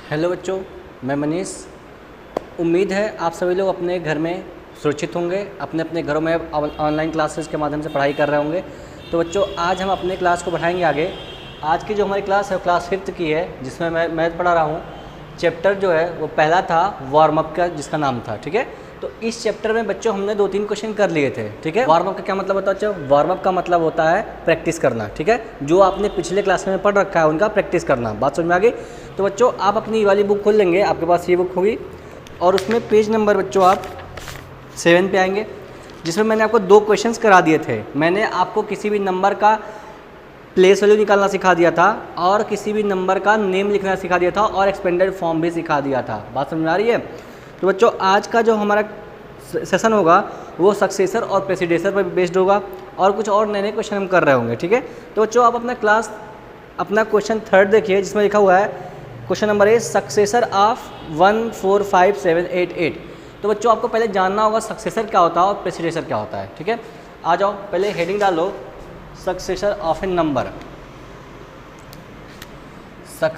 Hello बच्चों, मैं मनीष। उम्मीद है आप सभी लोग अपने घर में सुरक्षित होंगे, अपने अपने घरों में ऑनलाइन क्लासेस के माध्यम से पढ़ाई कर रहे होंगे। तो बच्चों, आज हम अपने क्लास को बढ़ाएंगे आगे। आज की जो हमारी क्लास है वो क्लास 5th की है, जिसमें मैं मैथ पढ़ा रहा हूँ। चैप्टर जो है वो पहला था वार्म अप का, जिसका नाम था, ठीक है। तो इस चैप्टर में बच्चों हमने 2-3 क्वेश्चन कर लिए थे, ठीक है। वार्म अप का क्या मतलब होता है बच्चों? वार्म अप का मतलब होता है प्रैक्टिस करना, ठीक है। जो आपने पिछले क्लास में पढ़ रखा है उनका प्रैक्टिस करना। बात समझ में आ गई? तो बच्चों, आप अपनी वाली बुक खोल लेंगे, आपके पास ये बुक होगी और उसमें पेज नंबर बच्चों आप 7 पे आएंगे, जिसमें मैंने आपको 2 क्वेश्चंस करा दिए थे। मैंने आपको किसी भी नंबर का प्लेस वैल्यू निकालना सिखा दिया था और किसी भी नंबर का नेम लिखना सिखा दिया था और एक्सपेंडेड फॉर्म भी सिखा दिया था। बात समझ में आ रही है? तो बच्चों, आज का जो हमारा सेशन होगा वो सक्सेसर और प्रेसिडेसर पर बेस्ड होगा और कुछ और नए नए क्वेश्चन हम कर रहे होंगे, ठीक है। तो बच्चों, आप अपना क्वेश्चन 3 देखिए, जिसमें लिखा हुआ है question number A, successor of 1 4 5 7 8 8। तो बच्चों, आपको पहले जानना होगा सक्सेसर क्या होता है और प्रेसिडेसर क्या होता है, ठीक है। आ जाओ, पहले हेडिंग डालो, successor of a number.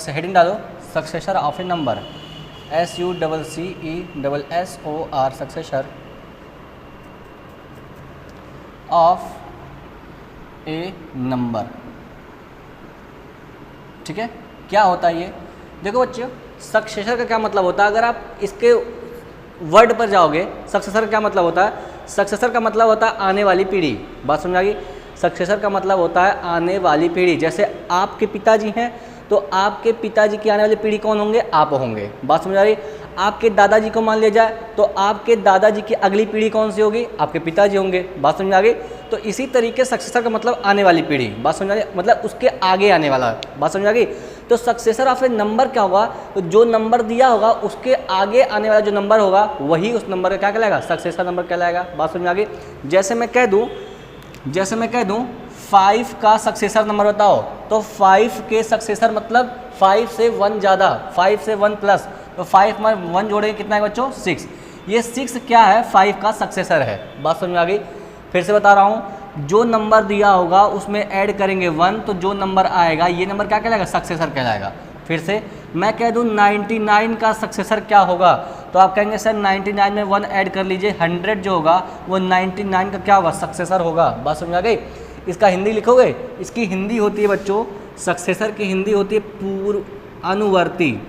Heading डालो, successor of a number, SUCCESSOR, successor of a number, ठीक है। क्या होता है ये? देखो बच्चों, सक्सेसर का क्या मतलब होता है? अगर आप इसके वर्ड पर जाओगे, सक्सेसर का क्या मतलब होता है? सक्सेसर का मतलब होता है आने वाली पीढ़ी। बात समझ आ गई? सक्सेसर का मतलब होता है आने वाली पीढ़ी। जैसे आपके पिताजी हैं तो आपके पिताजी की आने वाली पीढ़ी कौन होंगे? आप होंगे। बात समझ आ रही? आपके दादाजी को मान लिया जाए तो आपके दादाजी की अगली पीढ़ी कौन सी होगी? आपके पिताजी होंगे। बात समझ आ गई? तो इसी तरीके सक्सेसर का मतलब आने वाली पीढ़ी। बात समझ आ गई? मतलब उसके आगे आने वाला। बात समझ आ गई? तो सक्सेसर ऑफ ए नंबर क्या होगा? तो जो नंबर दिया होगा उसके आगे आने वाला जो नंबर होगा वही उस नंबर का क्या कहलाएगा? सक्सेसर नंबर कहलाएगा। बात समझ आ गई? जैसे मैं कह दूं 5 का सक्सेसर नंबर बताओ, तो 5 के सक्सेसर मतलब 5 से 1 ज़्यादा, 5 से 1 प्लस, तो 5 में 1 जोड़ेंगे कितना है बच्चों? 6। ये 6 क्या है? 5 का सक्सेसर है। बात समझ में आ गई? फिर से बता रहा हूँ, जो नंबर दिया होगा उसमें ऐड करेंगे 1, तो जो नंबर आएगा ये नंबर क्या कहलाएगा? सक्सेसर कहलाएगा। फिर से मैं कह दूँ 99 का सक्सेसर क्या होगा, तो आप कहेंगे सर 99 में 1 ऐड कर लीजिए, 100 जो होगा वो 99 का क्या होगा? सक्सेसर होगा। बात समझ आ गई? इसका हिंदी लिखोगे, इसकी हिंदी होती है बच्चों, सक्सेसर की हिंदी होती है अनुवर्ती।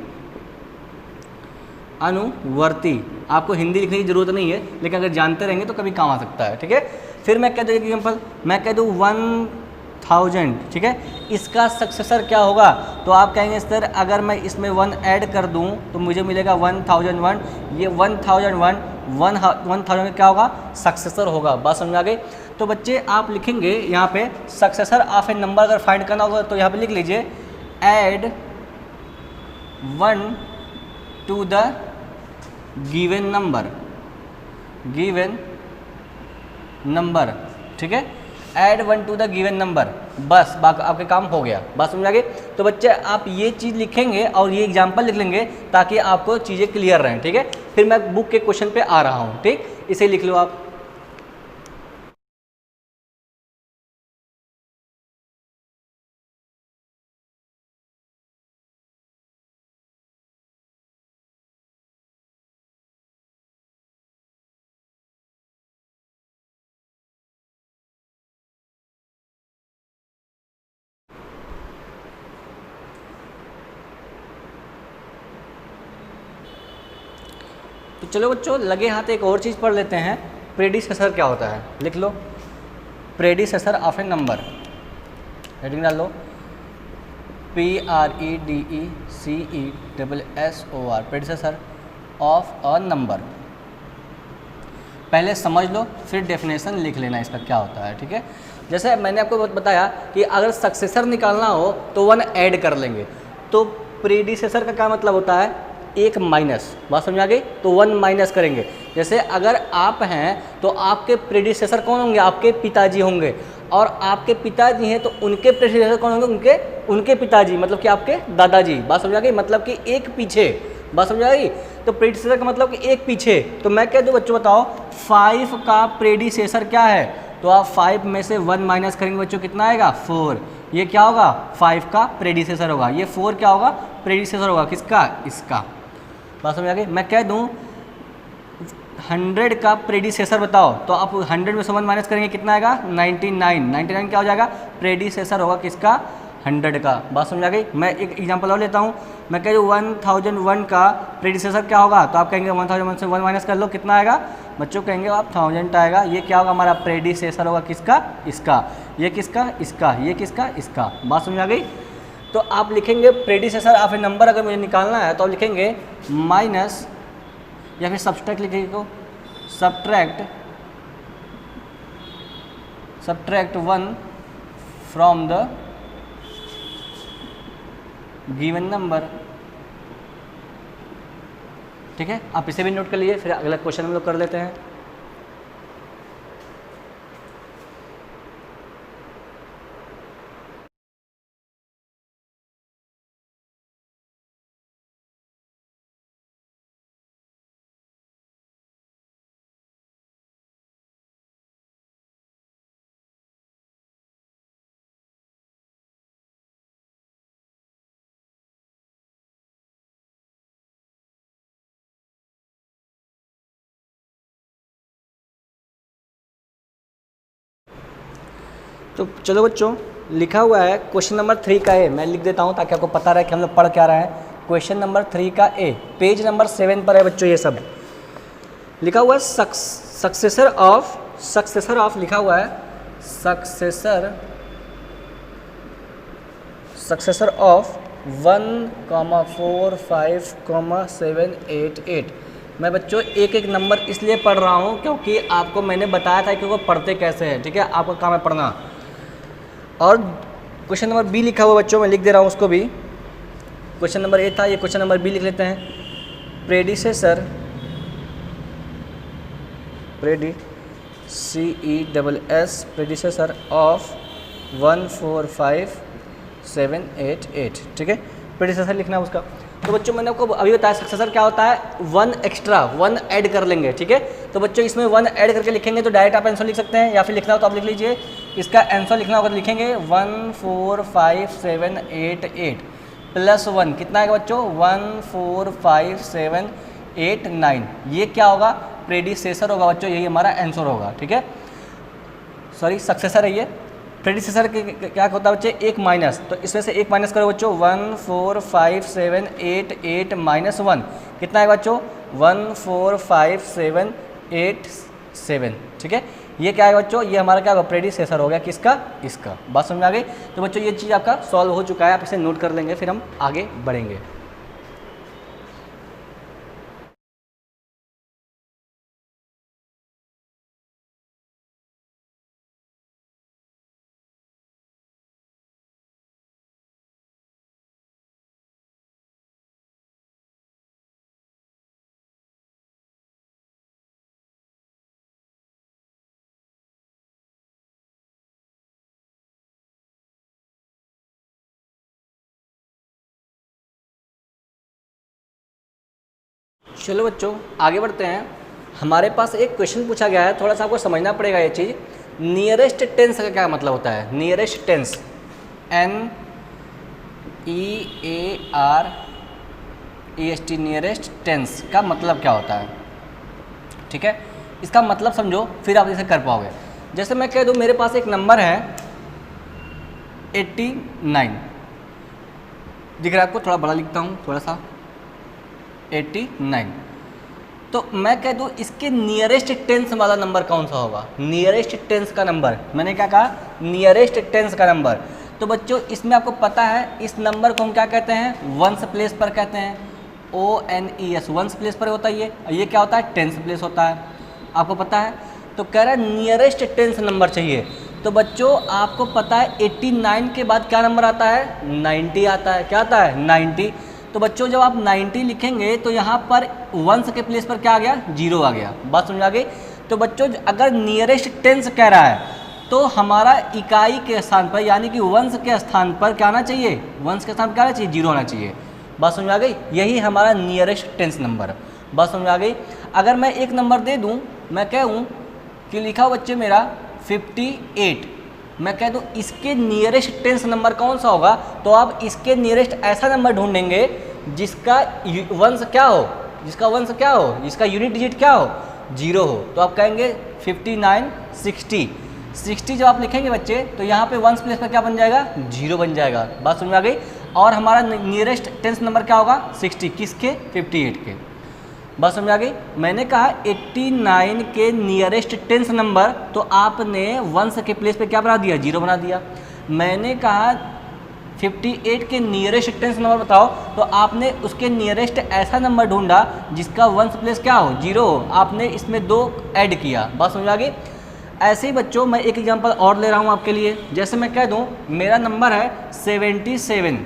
आपको हिंदी लिखने की जरूरत नहीं है, लेकिन अगर जानते रहेंगे तो कभी काम आ सकता है, ठीक है। फिर मैं कह दूँ एग्जाम्पल, मैं कह दूँ 1000, ठीक है, इसका सक्सेसर क्या होगा? तो आप कहेंगे सर अगर मैं इसमें 1 ऐड कर दूं तो मुझे मिलेगा 1001। ये 1000 का क्या होगा? सक्सेसर होगा। बात समझ आ गई? तो बच्चे, आप लिखेंगे यहाँ पे सक्सेसर ऑफ ए नंबर अगर फाइंड करना होगा तो यहाँ पे लिख लीजिए add 1 to the given number, ठीक है। Add 1 to the given number, बस आपके काम हो गया। बात समझ आ गई? तो बच्चे, आप ये चीज़ लिखेंगे और ये एग्जाम्पल लिख लेंगे ताकि आपको चीज़ें क्लियर रहें, ठीक है। फिर मैं बुक के क्वेश्चन पे आ रहा हूँ, ठीक, इसे लिख लो आप। तो चलो बच्चों, लगे हाथ एक और चीज़ पढ़ लेते हैं, प्रेडिसेसर क्या होता है? लिख लो, predecessor of a number. Heading डाल लो, PREDECESSOR, predecessor of a number. पहले समझ लो, फिर डेफिनेशन लिख लेना इसका क्या होता है, ठीक है। जैसे मैंने आपको बताया कि अगर सक्सेसर निकालना हो तो 1 ऐड कर लेंगे, तो प्रेडिसेसर का क्या मतलब होता है? 1 माइनस। बात समझ आ गई? तो 1 माइनस करेंगे। जैसे अगर आप हैं तो आपके प्रेडिसेसर कौन होंगे? आपके पिताजी होंगे, और आपके पिताजी हैं तो उनके प्रेडिसेसर कौन होंगे? उनके पिताजी, मतलब कि आपके दादाजी। बात समझ आ गई? मतलब कि एक पीछे। बात समझ आ गई? तो प्रेडिसेसर का मतलब कि एक पीछे। तो मैं कह दूँ बच्चों, बताओ 5 का प्रेडिसेसर क्या है? तो आप 5 में से 1 माइनस करेंगे बच्चों, कितना आएगा? 4। ये क्या होगा? 5 का प्रेडिसेसर होगा। ये 4 क्या होगा? प्रेडिसेसर होगा किसका, इसका। बात समझ आ गई। मैं कह दूं 100 का प्रेडिसेसर बताओ, तो आप 100 में से 1 माइनस करेंगे कितना आएगा, 99। 99 क्या हो जाएगा, प्रेडिसेसर होगा किसका, 100 का। बात समझ आ गई। मैं एक एग्जांपल और लेता हूँ। मैं कह दूँ 1001 का प्रेडिसेसर क्या होगा, तो आप कहेंगे 1001 से 1 माइनस कर लो, कितना आएगा बच्चों, कहेंगे आप 1000 आएगा। ये क्या होगा, हमारा प्रेडिसेसर होगा किसका, इसका। ये किसका, इसका। ये किसका, इसका। बात समझ आ गई। तो आप लिखेंगे प्रेडिसेसर, आप नंबर अगर मुझे निकालना है तो आप लिखेंगे माइनस या फिर सब्सट्रैक्ट लिखेंगे को, subtract 1 from the given number. ठीक है, आप इसे भी नोट कर लीजिए, फिर अगला क्वेश्चन हम लोग कर लेते हैं। तो चलो बच्चों, लिखा हुआ है क्वेश्चन नंबर 3 का ए, मैं लिख देता हूँ ताकि आपको पता रहे कि हम लोग पढ़ क्या रहे हैं। क्वेश्चन नंबर 3 का ए, पेज नंबर 7 पर है बच्चों। ये सब लिखा हुआ है सक्सेसर ऑफ लिखा हुआ है सक्सेसर ऑफ 1,4,5,7,8,8। मैं बच्चों एक एक नंबर इसलिए पढ़ रहा हूँ क्योंकि आपको मैंने बताया था कि वो पढ़ते कैसे हैं। ठीक है, आपका काम है पढ़ना। और क्वेश्चन नंबर बी लिखा हुआ बच्चों, मैं लिख दे रहा हूँ उसको भी। क्वेश्चन नंबर ए था, ये क्वेश्चन नंबर बी लिख लेते हैं। Predecessor of 1,4,5,7,8,8। ठीक है, प्रेडिसेसर लिखना है उसका। तो बच्चों मैंने आपको अभी बताया सक्सेसर क्या होता है, 1 एक्स्ट्रा 1 ऐड कर लेंगे। ठीक है, तो बच्चों इसमें 1 ऐड करके लिखेंगे तो डायरेक्ट आप आंसर लिख सकते हैं, या फिर लिखना हो तो आप लिख लीजिए। इसका आंसर लिखना होगा तो लिखेंगे 1,4,5,7,8,8 प्लस 1 कितना आएगा बच्चों, 1,4,5,7,8,9। ये क्या होगा, प्रेडिसेसर होगा बच्चों, यही हमारा आंसर होगा। ठीक है, सॉरी सक्सेसर है ये। प्रेडिसेसर क्या होता है बच्चे, 1 माइनस, तो इसमें से 1 माइनस करो बच्चों, 1,4,5,7,8,8 माइनस 1 कितना है बच्चों, 1,4,5,7,8,7। ठीक है, ये क्या है बच्चों, ये हमारा क्या होगा, प्रेडिसेसर हो गया किसका, इसका। बात समझ आ गई। तो बच्चों ये चीज़ आपका सॉल्व हो चुका है, आप इसे नोट कर लेंगे, फिर हम आगे बढ़ेंगे। चलो बच्चों आगे बढ़ते हैं। हमारे पास एक क्वेश्चन पूछा गया है, थोड़ा सा आपको समझना पड़ेगा ये चीज़। नियरेस्ट टेंस का क्या मतलब होता है, nearest tense, NEAREST, nearest tense का मतलब क्या होता है। ठीक है, इसका मतलब समझो, फिर आप इसे कर पाओगे। जैसे मैं कह दूँ मेरे पास एक नंबर है 89, दिख रहा है आपको, थोड़ा बड़ा लिखता हूँ थोड़ा सा, 89। तो मैं कह दूँ इसके नियरेस्ट टेंस वाला नंबर कौन सा होगा, नियरेस्ट टेंस का नंबर। मैंने क्या कहा, नियरेस्ट टेंस का नंबर। तो बच्चों इसमें आपको पता है इस नंबर को हम क्या कहते हैं, वंस प्लेस पर कहते हैं, ONES, वंस प्लेस पर होता है ये क्या होता है, टेंस प्लेस होता है, आपको पता है। तो कह रहा है नियरेस्ट टेंस नंबर चाहिए। तो बच्चों आपको पता है 89 के बाद क्या नंबर आता है, 90 आता है। क्या आता है, 90। तो बच्चों जब आप 90 लिखेंगे तो यहाँ पर वंस के प्लेस पर क्या आ गया, 0 आ गया। बात समझ आ गई। तो बच्चों अगर नियरेस्ट टेंस कह रहा है तो हमारा इकाई के स्थान पर यानी कि वंस के स्थान पर क्या आना चाहिए, वंस के स्थान पर क्या आना चाहिए, 0 आना चाहिए। बात समझ आ गई, यही हमारा नियरेस्ट टेंस नंबर। बात समझ आ गई। अगर मैं एक नंबर दे दूँ, मैं कहूँ कि लिखा हो बच्चे मेरा 58, मैं कह दूँ इसके नियरेस्ट टेंस नंबर कौन सा होगा, तो आप इसके नियरेस्ट ऐसा नंबर ढूंढेंगे जिसका वंश क्या हो, जिसका यूनिट डिजिट क्या हो, 0 हो। तो आप कहेंगे 59, 60 जब आप लिखेंगे बच्चे तो यहाँ पे वंस प्लेस पर क्या बन जाएगा, 0 बन जाएगा। बात समझ में आ गई। और हमारा नियरेस्ट टेंस नंबर क्या होगा, 60, किसके, 58 के। बात समझ आ गई। मैंने कहा 89 के नियरेस्ट टेंस नंबर, तो आपने वंस के प्लेस पे क्या बना दिया, 0 बना दिया। मैंने कहा 58 के नियरेस्ट टेंस नंबर बताओ, तो आपने उसके नियरेस्ट ऐसा नंबर ढूंढा जिसका वंस प्लेस क्या हो, 0 हो। आपने इसमें 2 ऐड किया। बात समझ आ गई। ऐसे ही बच्चों मैं एक एग्जांपल और ले रहा हूँ आपके लिए। जैसे मैं कह दूँ मेरा नंबर है 77,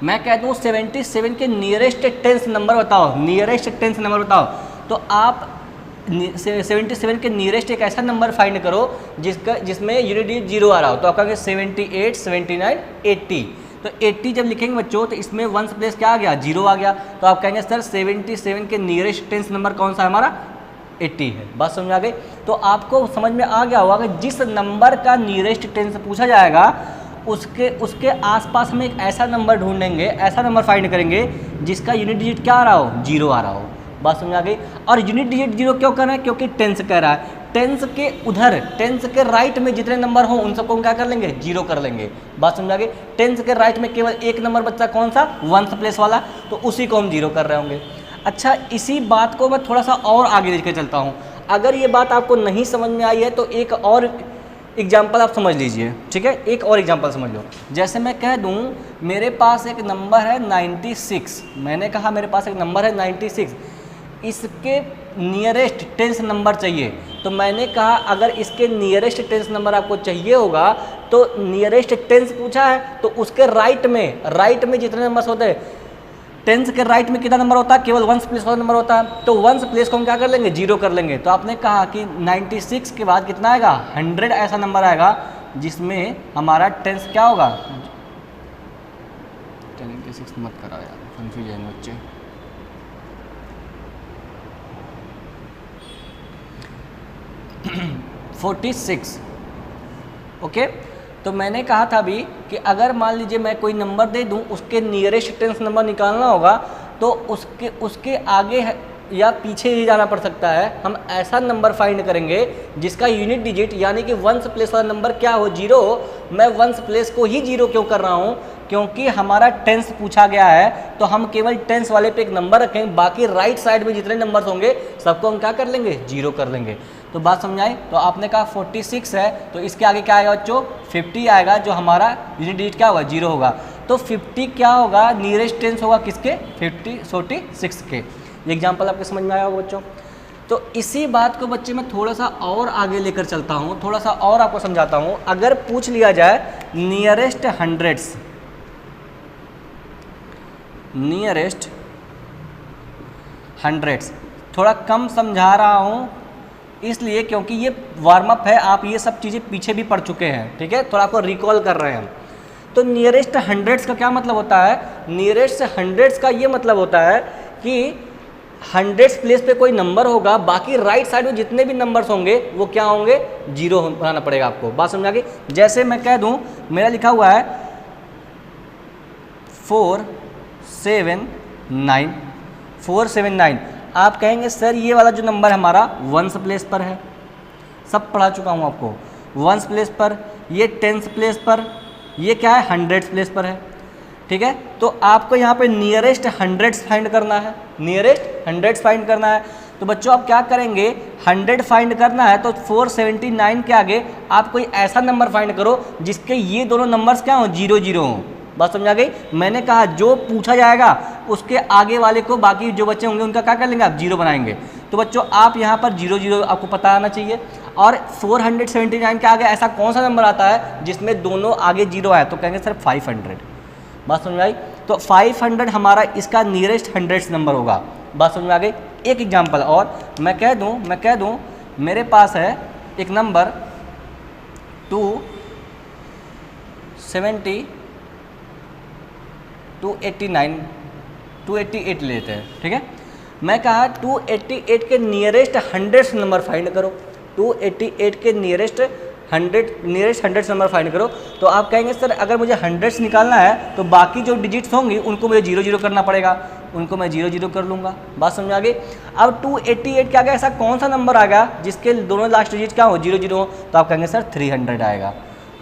मैं कह दूँ 77 के नियरेस्ट टेंस नंबर बताओ, नियरेस्ट टेंस नंबर बताओ। तो आप 77 के नियरेस्ट एक ऐसा नंबर फाइंड करो जिसमें यूनिट डिजिट 0 आ रहा हो। तो आप कहेंगे 78, 79, 80। तो 80 जब लिखेंगे बच्चों तो इसमें वंस प्लेस क्या आ गया, 0 आ गया। तो आप कहेंगे सर 77 के नियरेस्ट टेंस नंबर कौन सा है हमारा, 80 है। बात समझ आ गई। तो आपको समझ में आ गया होगा कि जिस नंबर का नियरेस्ट टेंस पूछा जाएगा उसके आसपास हम एक ऐसा नंबर ढूंढेंगे, ऐसा नंबर फाइंड करेंगे जिसका यूनिट डिजिट क्या आ रहा हो, 0 आ रहा हो। बात समझ आ गई। और यूनिट डिजिट 0 क्यों कर रहा है, क्योंकि टेंस कह रहा है। टेंस के उधर, टेंस के राइट में जितने नंबर हो उन सबको हम क्या कर लेंगे, 0 कर लेंगे। बात समझ आ गई। टेंस के राइट में केवल एक नंबर बचता है, कौन सा, वंस प्लेस वाला, तो उसी को हम 0 कर रहे होंगे। अच्छा, इसी बात को मैं थोड़ा सा और आगे लेकर चलता हूँ। अगर ये बात आपको नहीं समझ में आई है तो एक और एग्जाम्पल आप समझ लीजिए, ठीक है। एक और एग्जाम्पल समझ लो। जैसे मैं कह दूँ मेरे पास एक नंबर है 96, मैंने कहा मेरे पास एक नंबर है 96, इसके नियरेस्ट टेंस नंबर चाहिए। तो मैंने कहा अगर इसके नियरेस्ट टेंस नंबर आपको चाहिए होगा तो नियरेस्ट टेंस पूछा है तो उसके राइट में जितने नंबर्स होते हैं, टेंस के राइट में कितना नंबर होता है, केवल वंस प्लेस वाला नंबर होता है। तो वंस प्लेस को हम क्या कर लेंगे, 0 कर लेंगे। तो आपने कहा कि 96 के बाद कितना आएगा, 100 ऐसा नंबर आएगा जिसमें हमारा टेंस क्या होगा, 96 मत करा यार, कंफ्यूज है बच्चे। ओके। तो मैंने कहा था अभी कि अगर मान लीजिए मैं कोई नंबर दे दूं, उसके नियरेस्ट टेंस नंबर निकालना होगा तो उसके आगे या पीछे ही जाना पड़ सकता है। हम ऐसा नंबर फाइंड करेंगे जिसका यूनिट डिजिट यानी कि वंस प्लेस वाला नंबर क्या हो, 0 हो। मैं वंस प्लेस को ही 0 क्यों कर रहा हूँ, क्योंकि हमारा टेंस पूछा गया है तो हम केवल टेंस वाले पे एक नंबर रखेंगे, बाकी राइट साइड में जितने नंबर्स होंगे सबको हम क्या कर लेंगे, 0 कर लेंगे। तो बात समझाई। तो आपने कहा 46 है तो इसके आगे क्या आएगा बच्चों, 50 आएगा, जो हमारा यूनिट डिजिट क्या होगा, 0 होगा। तो 50 क्या होगा, नियरेस्ट टेंस होगा किसके, 46 के। ये एग्जाम्पल आपके समझ में आया होगा बच्चों। तो इसी बात को बच्चे मैं थोड़ा सा और आगे लेकर चलता हूँ, थोड़ा सा और आपको समझाता हूँ। अगर पूछ लिया जाए नियरेस्ट हंड्रेड्स, थोड़ा कम समझा रहा हूँ इसलिए क्योंकि ये वार्म अप है, आप ये सब चीज़ें पीछे भी पढ़ चुके हैं, ठीक है, थोड़ा आपको रिकॉल कर रहे हैं हम। तो नियरेस्ट हंड्रेड्स का क्या मतलब होता है, नियरेस्ट हंड्रेड्स का ये मतलब होता है कि हंड्रेड्स प्लेस पे कोई नंबर होगा, बाकी राइट साइड में जितने भी नंबर्स होंगे वो क्या होंगे, 0 बनाना पड़ेगा आपको। बात समझ आ गई। जैसे मैं कह दूं मेरा लिखा हुआ है 479, आप कहेंगे सर ये वाला जो नंबर हमारा वंस प्लेस पर है, सब पढ़ा चुका हूँ आपको, वंस प्लेस पर, ये टेंस प्लेस पर, ये क्या है, हंड्रेड्स प्लेस पर है, ठीक है। तो आपको यहाँ पे नियरेस्ट हंड्रेड्स फाइंड करना है, नियरेस्ट हंड्रेड्स फाइंड करना है। तो बच्चों आप क्या करेंगे, 100 फाइंड करना है तो 479 के आगे आप कोई ऐसा नंबर फाइंड करो जिसके ये दोनों नंबर्स क्या हो, 0 हो। बात समझ आ गई। मैंने कहा जो पूछा जाएगा उसके आगे वाले को, बाकी जो बच्चे होंगे उनका क्या कर लेंगे आप, 0 बनाएंगे। तो बच्चों आप यहाँ पर 0 आपको पता आना चाहिए। और 479 के आगे ऐसा कौन सा नंबर आता है जिसमें दोनों आगे 0 आया, तो कहेंगे सर 500। बात समझ में आई। तो 500 हमारा इसका नियरेस्ट हंड्रेड्स नंबर होगा। बात समझ में आ गई। एक एग्जांपल और मैं कह दूं मेरे पास है एक नंबर 288 लेते हैं, ठीक है। मैं कहा 288 के नियरेस्ट हंड्रेड्स नंबर फाइंड करो, 288 के nearest nearest hundreds number find करो। तो आप कहेंगे सर अगर मुझे हंड्रेड्स निकालना है तो बाकी जो डिजिट्स होंगी उनको मुझे 0 0 करना पड़ेगा, उनको मैं 0 0 कर लूँगा। बात समझ आ गई। अब 288 क्या गया, ऐसा कौन सा नंबर आ गया जिसके दोनों लास्ट डिजिट क्या हो 0 0 हो, तो आप कहेंगे सर 300 आएगा।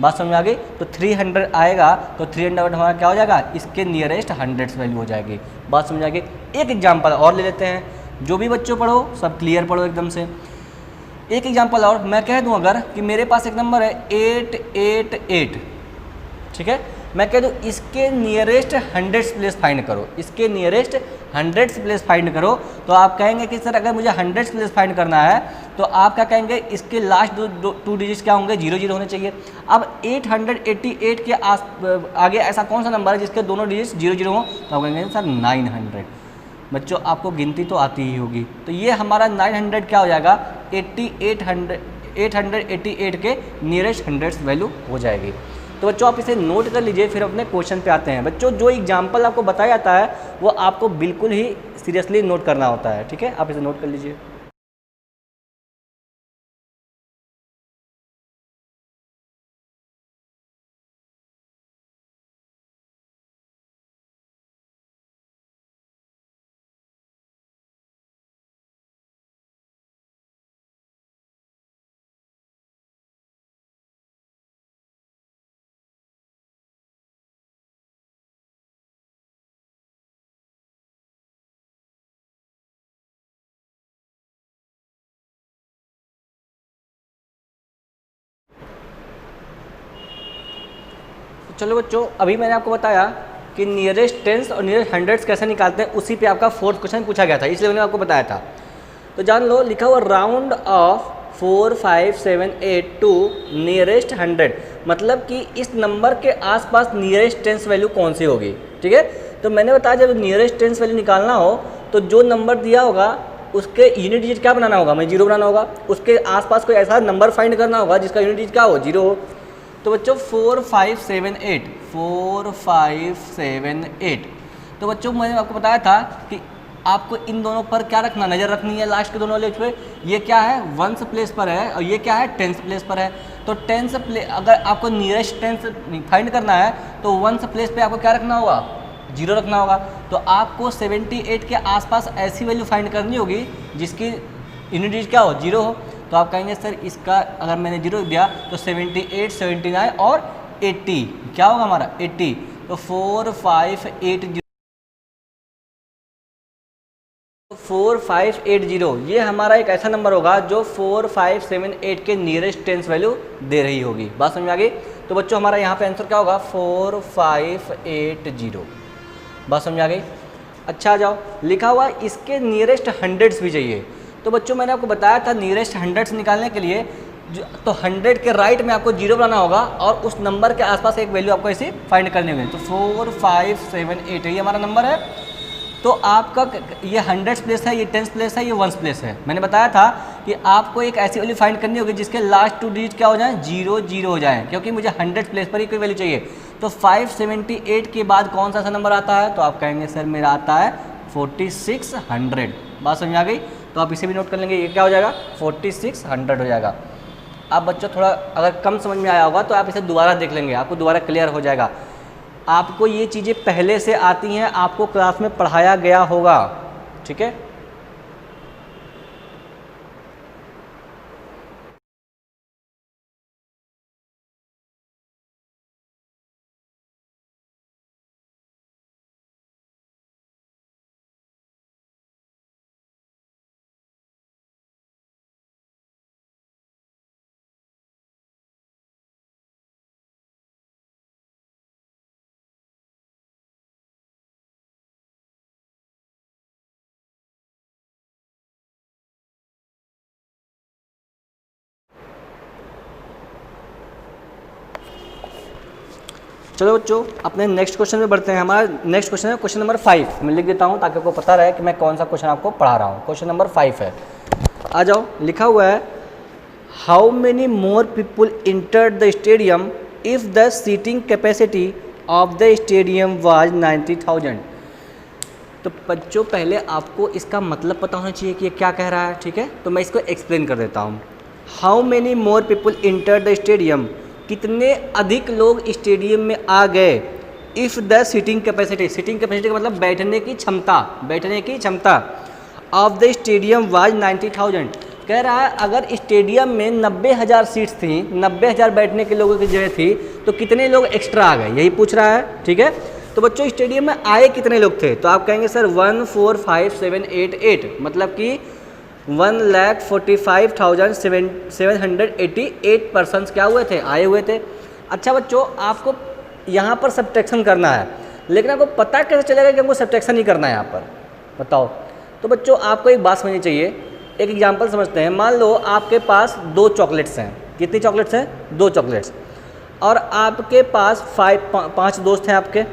बात समझ आ गई। तो 300 आएगा तो 300 हमारा क्या हो जाएगा, इसके नियरेस्ट हंड्रेड्स वैल्यू हो जाएगी। बात समझ आ गई। एक एग्जाम्पल और ले लेते हैं, जो भी बच्चों पढ़ो सब क्लियर पढ़ो एकदम से। एक एग्जाम्पल और मैं कह दूं अगर कि मेरे पास एक नंबर है 888, ठीक है, मैं कह दूं इसके नियरेस्ट हंड्रेड्स प्लेस फाइंड करो, इसके नियरेस्ट हंड्रेड्स प्लेस फाइंड करो, तो आप कहेंगे कि सर अगर मुझे हंड्रेड्स प्लेस फाइंड करना है तो आप क्या कहेंगे, इसके लास्ट टू डिजिट्स क्या होंगे, 0 0 होने चाहिए। अब 888 के आगे ऐसा कौन सा नंबर है जिसके दोनों डिजिट्स 0 0 हो, तो आप कहेंगे सर 900। बच्चों आपको गिनती तो आती ही होगी, तो ये हमारा 900 क्या हो जाएगा, 888 के नियरेस्ट हंड्रेड्स वैल्यू हो जाएगी। तो बच्चों आप इसे नोट कर लीजिए, फिर अपने क्वेश्चन पे आते हैं। बच्चों जो एग्जाम्पल आपको बताया जाता है वो आपको बिल्कुल ही सीरियसली नोट करना होता है, ठीक है, आप इसे नोट कर लीजिए। चलो बच्चों अभी मैंने आपको बताया कि नियरेस्ट टेंस और नियरेस्ट हंड्रेड्स कैसे निकालते हैं, उसी पे आपका फोर्थ क्वेश्चन पूछा गया था, इसलिए मैंने आपको बताया था। तो जान लो, लिखा हुआ राउंड ऑफ 4 5 7 8 टू नियरेस्ट 100, मतलब कि इस नंबर के आसपास नियरेस्ट टेंस वैल्यू कौन सी होगी, ठीक है। तो मैंने बताया जब नियरेस्ट टेंस वैल्यू निकालना हो तो जो नंबर दिया होगा उसके यूनिट डिजिट क्या बनाना होगा, मैं 0 बनाना होगा, उसके आसपास कोई ऐसा नंबर फाइंड करना होगा जिसका यूनिट डिजिट क्या हो, 0 हो। तो बच्चों 4 5 7 8 4 5 7 8, तो बच्चों मैंने आपको बताया था कि आपको इन दोनों पर क्या रखना, नज़र रखनी है, लास्ट के दोनों लेज पे। ये क्या है, 1th प्लेस पर है और ये क्या है, 10th प्लेस पर है। तो 10th प्लेस, अगर आपको नियरेस्ट 10th फाइंड करना है तो 1th प्लेस पे आपको क्या रखना होगा, 0 रखना होगा। तो आपको 78 के आसपास ऐसी वैल्यू फाइंड करनी होगी जिसकी यूनिट डिजिट क्या हो, 0 हो। तो आप कहेंगे सर इसका अगर मैंने 0 दिया तो 78 79 और 80 क्या होगा हमारा, 80। तो 4 5 8 0 4 5 8 0 ये हमारा एक ऐसा नंबर होगा जो 4 5 7 8 के नियरेस्ट टेंस वैल्यू दे रही होगी। बात समझ में आ गई। तो बच्चों हमारा यहाँ पे आंसर क्या होगा, 4 5 8 0। बात समझ में आ गई। अच्छा आ जाओ, लिखा हुआ इसके नियरेस्ट हंड्रेड्स भी चाहिए। तो बच्चों मैंने आपको बताया था नियरेस्ट हंड्रेड्स निकालने के लिए तो 100 के राइट में आपको 0 बनाना होगा और उस नंबर के आसपास एक वैल्यू आपको ऐसे फाइंड करनी होगी। तो 4 5 7 8 ये हमारा नंबर है। तो आपका ये हंड्रेड्स प्लेस है, ये टेंस प्लेस है, ये वंस प्लेस है। मैंने बताया था कि आपको एक ऐसी वैल्यू फाइंड करनी होगी जिसके लास्ट 2 डिजिट क्या हो जाए, 0 0 हो जाए, क्योंकि मुझे हंड्रेड्स प्लेस पर ही कोई वैल्यू चाहिए। तो 578 के बाद कौन सा नंबर आता है, तो आप कहेंगे सर मेरा आता है 4600। बात समझ आ गई। तो आप इसे भी नोट कर लेंगे, ये क्या हो जाएगा, 4600 हो जाएगा। अब बच्चों थोड़ा अगर कम समझ में आया होगा तो आप इसे दोबारा देख लेंगे, आपको दोबारा क्लियर हो जाएगा। आपको ये चीज़ें पहले से आती हैं, आपको क्लास में पढ़ाया गया होगा, ठीक है। चलो बच्चों अपने नेक्स्ट क्वेश्चन में बढ़ते हैं। हमारा नेक्स्ट क्वेश्चन है क्वेश्चन नंबर 5। मैं लिख देता हूँ ताकि आपको पता रहे कि मैं कौन सा क्वेश्चन आपको पढ़ा रहा हूँ। क्वेश्चन नंबर 5 है, आ जाओ। लिखा हुआ है how many more people entered the stadium if the seating capacity of the stadium was 90,000। तो बच्चों पहले आपको इसका मतलब पता होना चाहिए कि ये क्या कह रहा है, ठीक है। तो मैं इसको एक्सप्लेन कर देता हूँ। How many more people enter the stadium, कितने अधिक लोग स्टेडियम में आ गए। If the seating capacity, seating capacity का मतलब बैठने की क्षमता, बैठने की क्षमता ऑफ द स्टेडियम वाज 90,000। कह रहा है अगर स्टेडियम में 90,000 सीट्स थी, 90,000 बैठने के लोगों की जगह थी, तो कितने लोग एक्स्ट्रा आ गए, यही पूछ रहा है। ठीक है, तो बच्चों स्टेडियम में आए कितने लोग थे, तो आप कहेंगे सर 145,788, मतलब कि 1,45,788 पर्सन्स क्या हुए थे, आए हुए थे। अच्छा बच्चों, आपको यहाँ पर सब्ट्रैक्शन करना है, लेकिन आपको पता कैसे चलेगा कि हमको सब्ट्रैक्शन ही करना है यहाँ पर, बताओ। तो बच्चों आपको एक बात समझनी चाहिए, एक एग्जांपल समझते हैं। मान लो आपके पास 2 चॉकलेट्स हैं, कितनी चॉकलेट्स हैं, 2 चॉकलेट्स, और आपके पास 5 दोस्त हैं। आपके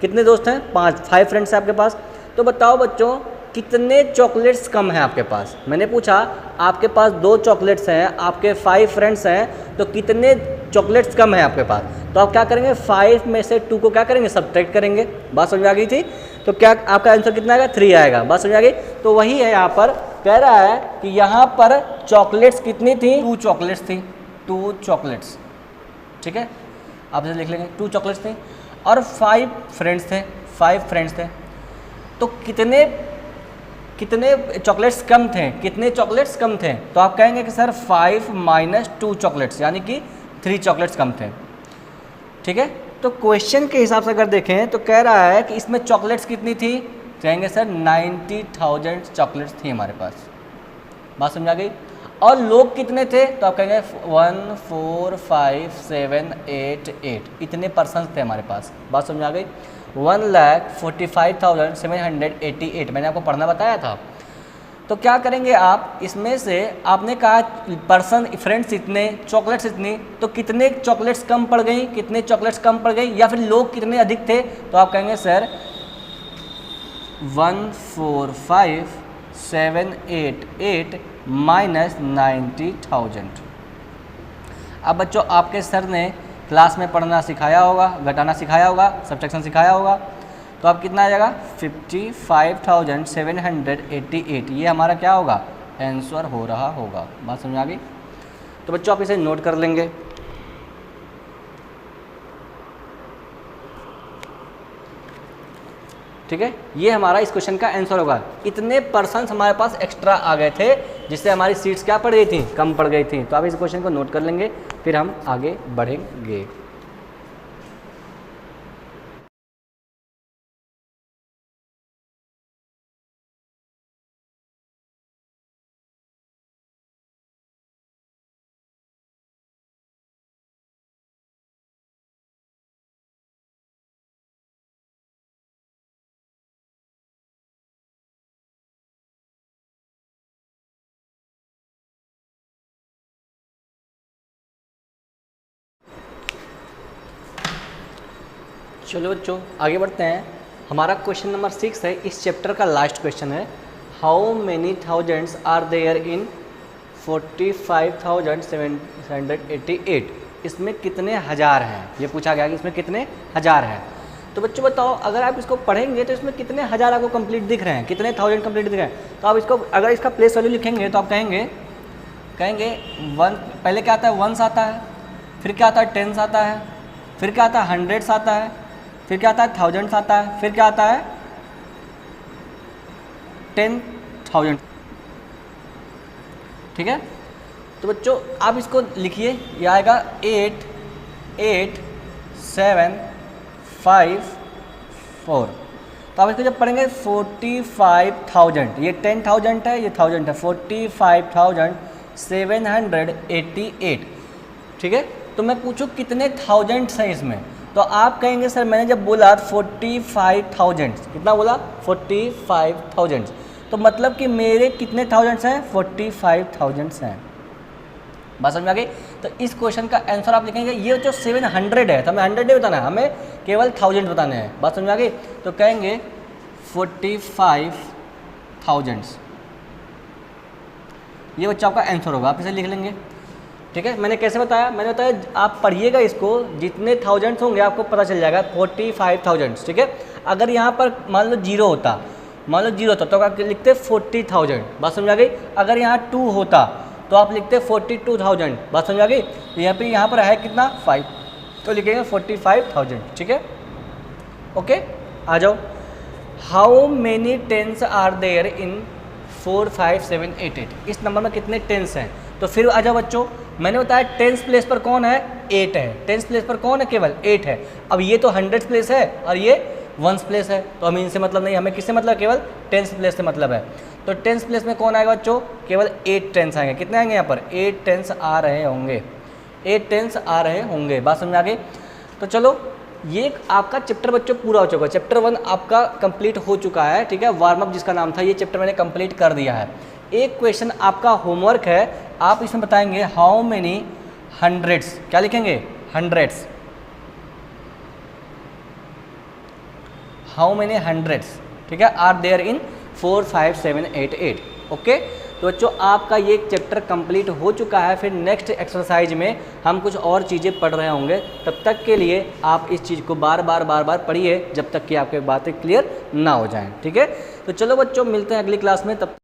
कितने दोस्त हैं, 5 फ्रेंड्स हैं आपके पास। तो बताओ बच्चों कितने चॉकलेट्स कम हैं आपके पास। मैंने पूछा आपके पास 2 चॉकलेट्स हैं, आपके 5 फ्रेंड्स हैं, तो कितने चॉकलेट्स कम हैं आपके पास। तो आप क्या करेंगे, 5 में से 2 को क्या करेंगे, सब्ट्रैक्ट करेंगे। बात समझ आ गई थी, तो क्या आपका आंसर कितना आएगा, 3 आएगा। बात समझ आ गई। तो वही है यहाँ पर कह रहा है कि यहाँ पर चॉकलेट्स कितनी थी, 2 चॉकलेट्स थी, 2 चॉकलेट्स। ठीक है, आप इसे लिख लेंगे, 2 चॉकलेट्स थी और 5 फ्रेंड्स थे, 5 फ्रेंड्स थे। तो कितने चॉकलेट्स कम थे, कितने चॉकलेट्स कम थे। तो आप कहेंगे कि सर 5 माइनस 2 चॉकलेट्स, यानी कि 3 चॉकलेट्स कम थे। ठीक है, तो क्वेश्चन के हिसाब से अगर देखें तो कह रहा है कि इसमें चॉकलेट्स कितनी थी, कहेंगे सर 90,000 चॉकलेट्स थी हमारे पास। बात समझ आ गई। और लोग कितने थे, तो आप कहेंगे 145,788, इतने पर्सन्स थे हमारे पास। बात समझ आ गई। 1,45,788 मैंने आपको पढ़ना बताया था। तो क्या करेंगे आप, इसमें से आपने कहा पर्सन फ्रेंड्स इतने, चॉकलेट्स इतनी, तो कितने चॉकलेट्स कम पड़ गई, कितने चॉकलेट्स कम पड़ गई, या फिर लोग कितने अधिक थे। तो आप कहेंगे सर 145,788 माइनस 90,000। अब बच्चों आपके सर ने क्लास में पढ़ना सिखाया होगा, घटाना सिखाया होगा, सब्ट्रैक्शन सिखाया होगा, तो अब कितना आ जाएगा 55,788। ये हमारा क्या होगा, आंसर हो रहा होगा। बात समझ आ गई। तो बच्चों आप इसे नोट कर लेंगे। ठीक है, ये हमारा इस क्वेश्चन का आंसर होगा। इतने पर्सन्स हमारे पास एक्स्ट्रा आ गए थे, जिससे हमारी सीट्स क्या पड़ गई थी, कम पड़ गई थी। तो आप इस क्वेश्चन को नोट कर लेंगे, फिर हम आगे बढ़ेंगे। चलो बच्चों आगे बढ़ते हैं। हमारा क्वेश्चन नंबर 6 है, इस चैप्टर का लास्ट क्वेश्चन है। How many thousands are there in 45,788। इसमें कितने हज़ार हैं, ये पूछा गया कि इसमें कितने हज़ार हैं। तो बच्चों बताओ, अगर आप इसको पढ़ेंगे तो इसमें कितने हज़ार आपको कंप्लीट दिख रहे हैं, कितने थाउजेंड कंप्लीट दिख रहे हैं। तो आप इसको अगर इसका प्लेस वैल्यू लिखेंगे तो आप कहेंगे 1, पहले क्या आता है, 1s आता है, फिर क्या आता है 10s आता है, फिर क्या आता है 100s आता है, फिर क्या आता है 1000s आता है, फिर क्या आता है 10,000। ठीक है, तो बच्चों आप इसको लिखिए, ये आएगा 8,8,7,5,4। तो आप इसको जब पढ़ेंगे 45,000, ये 10,000 है, ये 1000 है, 45,788। ठीक है, तो मैं पूछूं कितने थाउजेंड्स हैं इसमें, तो आप कहेंगे सर मैंने जब बोला 45,000, कितना बोला 45,000, तो मतलब कि मेरे कितने थाउजेंड्स हैं, 45,000 हैं। बात समझ में आ गई। तो इस क्वेश्चन का आंसर आप लिखेंगे, ये जो 700 है तो हमें 100 नहीं बताना है, हमें केवल 1000 बताने हैं। बात समझ में आ गई। तो कहेंगे 45,000, ये बच्चा आपका आंसर होगा, आप इसे लिख लेंगे। ठीक है, मैंने कैसे बताया, मैंने बताया आप पढ़िएगा इसको, जितने थाउजेंड्स होंगे आपको पता चल जाएगा 45,000। ठीक है, अगर यहाँ पर मान लो 0 होता, तो आप लिखते 40,000। बात समझ आ गई। अगर यहाँ 2 होता तो आप लिखते हैं 42,000। बात समझ आ गई। तो यहाँ पर है कितना 5, तो लिखेंगे 45,000। ठीक है, ओके। आ जाओ, how many tens are there in 4, 5, 7, 8, 8। इस नंबर में कितने टेंस हैं? तो फिर आ जाओ बच्चों, मैंने बताया टेंस प्लेस पर कौन है, 8 है। टेंस प्लेस पर कौन है, केवल 8 है। अब ये तो हंड्रेड्स प्लेस है और ये वंस प्लेस है, तो हमें इनसे मतलब नहीं, हमें किससे मतलब, केवल टेंस प्लेस से मतलब है। तो टेंस प्लेस में कौन आएगा बच्चों, केवल 8 टेंस आएंगे। कितने आएंगे यहाँ पर, 8 टेंस आ रहे होंगे, 8 टेंस आ रहे होंगे। बात समझ आ गई। तो चलो, ये आपका चैप्टर बच्चों पूरा हो चुका है। चैप्टर 1 आपका कंप्लीट हो चुका है। ठीक है, वार्म अप जिसका नाम था, ये चैप्टर मैंने कंप्लीट कर दिया है। एक क्वेश्चन आपका होमवर्क है, आप इसमें बताएंगे हाउ मेनी हंड्रेड्स, क्या लिखेंगे, हंड्रेड्स, हाउ मेनी हंड्रेड्स, ठीक है, आर देयर इन 4, 5, 7, 8, 8। ओके, तो बच्चों आपका ये चैप्टर कंप्लीट हो चुका है। फिर नेक्स्ट एक्सरसाइज में हम कुछ और चीज़ें पढ़ रहे होंगे। तब तक के लिए आप इस चीज़ को बार बार पढ़िए जब तक कि आपके बातें क्लियर ना हो जाएं। ठीक है, तो चलो बच्चों, मिलते हैं अगली क्लास में। तब